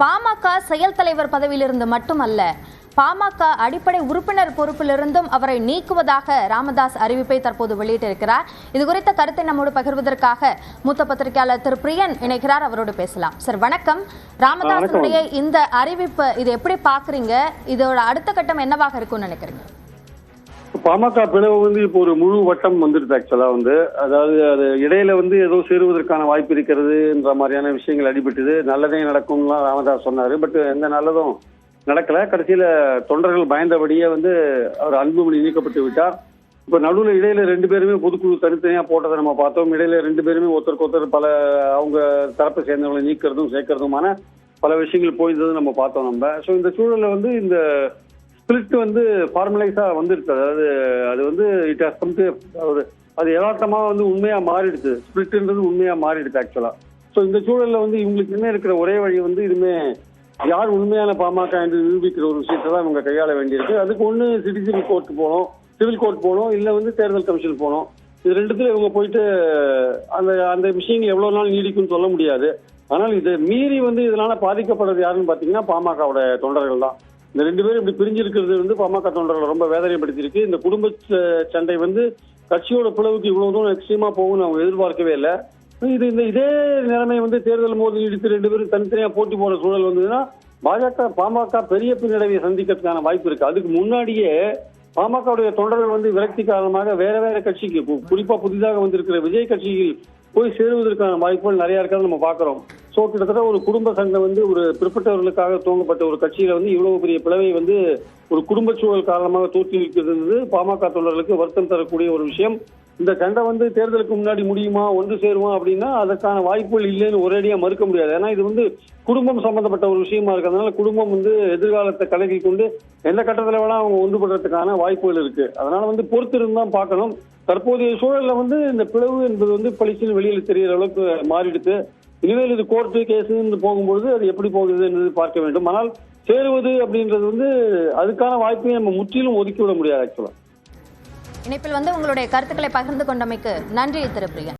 பாமக செயல் தலைவர் பதவியிலிருந்து மட்டுமல்ல, பாமக அடிப்படை உறுப்பினர் பொறுப்பிலிருந்தும் அவரை நீக்குவதாக ராமதாஸ் அறிவிப்பை தற்போது வெளியிட்டிருக்கிறார். இது குறித்த கருத்தை நம்மோடு பகிர்வதற்காக மூத்த பத்திரிகையாளர் திரு பிரியன் இணைக்கிறார். அவரோடு பேசலாம். சார் வணக்கம். ராமதாஸுடைய இந்த அறிவிப்பு இது எப்படி பாக்குறீங்க? இதோட அடுத்த கட்டம் என்னவாக இருக்கும்னு நினைக்கிறீங்க? பாமக பிளவு இப்போ ஒரு முழு வட்டம் வந்துருது. ஆக்சுவலா அதாவது அது இடையில ஏதோ சேருவதற்கான வாய்ப்பு இருக்கிறதுன்ற மாதிரியான விஷயங்கள் அடிபட்டுது. நல்லதே நடக்கும்லாம் ராமதாஸ் சொன்னாரு. பட் எந்த நல்லதும் நடக்கல. கடைசியில தொண்டர்கள் பயந்தபடியே அவர் அன்புமணி நீக்கப்பட்டு விட்டார். இப்ப நடுவில் இடையில ரெண்டு பேருமே பொதுக்குழு தனித்தனியா போட்டதை நம்ம பார்த்தோம். இடையில ரெண்டு பேருமே ஒருத்தருக்கு ஒருத்தர் பல அவங்க தரப்பை சேர்ந்தவங்களை நீக்கிறதும் சேர்க்கறதுமான பல விஷயங்கள் போயிருந்தது நம்ம பார்த்தோம். நம்ம ஸோ இந்த சூழல்ல இந்த ஸ்பிரிட் ஃபார்மலைஸா வந்துருச்சு. அதாவது அது இட் ஹஸ் கம் டு அது யதார்த்தமா உண்மையா மாறிடுச்சு. ஸ்பிரிட்ன்றது உண்மையா மாறிடுச்சு ஆக்சுவலா. ஸோ இந்த சூழல்ல இவங்களுக்கு என்ன இருக்கிற ஒரே வழி இதுமே யார் உண்மையான பாமக என்று நிரூபிக்கிற ஒரு விஷயத்தை தான் இவங்க கையாள வேண்டியிருக்கு. அதுக்கு ஒண்ணு சிட்டிசன் கோர்ட் போகணும், சிவில் கோர்ட் போகணும், இல்ல தேர்தல் கமிஷன் போகணும். இது ரெண்டுத்துல இவங்க போயிட்டு அந்த அந்த விஷயங்கள் எவ்வளவு நாள் நீடிக்கும்னு சொல்ல முடியாது. ஆனால் இதை மீறி இதனால பாதிக்கப்படுறது யாருன்னு பாத்தீங்கன்னா பாமகவோட தொண்டர்கள் தான். இந்த ரெண்டு பேரும் இப்படி பிரிஞ்சிருக்கிறது பாமக தொண்டர்கள் ரொம்ப வேதனைப்படுத்தியிருக்கு. இந்த குடும்ப சண்டை கட்சியோட பிளவுக்கு இவ்வளவு தூரம் எக்ஸ்ட்ரீமா போகும்னு அவங்க எதிர்பார்க்கவே இல்லை. இதே நிலைமை தேர்தல் மோதல் இடித்து ரெண்டு பேரும் தனித்தனியா போட்டி போற சூழல் வந்ததுன்னா பாமக பெரிய பின்னடைவை சந்திக்கிறதுக்கான வாய்ப்பு இருக்கு. அதுக்கு முன்னாடியே பாமகவுடைய தொண்டர்கள் விரக்தி காரணமாக வேற வேற கட்சிக்கு, குறிப்பா புதிதாக வந்திருக்கிற விஜய் கட்சியில் போய் சேருவதற்கான வாய்ப்புகள் நிறைய இருக்கிறத நம்ம பாக்குறோம். சோ கிட்டத்தட்ட ஒரு குடும்ப சங்கம் ஒரு பிற்பட்டவர்களுக்காக துவங்கப்பட்ட ஒரு கட்சியில இவ்வளவு பெரிய பிளவை ஒரு குடும்ப சூழல் காரணமாக தோற்றுவிக்கிறது பாமக தொண்டர்களுக்கு வருத்தம் தரக்கூடிய ஒரு விஷயம். இந்த சண்டை தேர்தலுக்கு முன்னாடி முடியுமா, ஒன்று சேருமா அப்படின்னா அதற்கான வாய்ப்புகள் இல்லைன்னு ஒரேடியா மறுக்க முடியாது. ஏன்னா இது குடும்பம் சம்பந்தப்பட்ட ஒரு விஷயமா இருக்கிறதுனால குடும்பம் எதிர்காலத்தை கணக்கில் கொண்டு எந்த கட்டத்துல வேணா அவங்க ஒன்றுபடுறதுக்கான வாய்ப்புகள் இருக்கு. அதனால பொறுத்து இருந்தான் பார்க்கணும். தற்போதைய சூழல்ல இந்த பிளவு என்பது பளிச்சுன்னு வெளியில தெரியற அளவுக்கு மாறிடுது. இனிமேல் இது கோர்ட்டு கேஸுன்னு போகும்போது அது எப்படி போகுது என்பது பார்க்க வேண்டும். ஆனால் சேருவது அப்படின்றது அதுக்கான வாய்ப்பையும் நம்ம முற்றிலும் ஒதுக்கி விட முடியாது. ஆக்சுவலா இணைப்பில் உங்களுடைய கருத்துக்களை பகிர்ந்து கொண்டமைக்கு நன்றி திரு பிரியன்.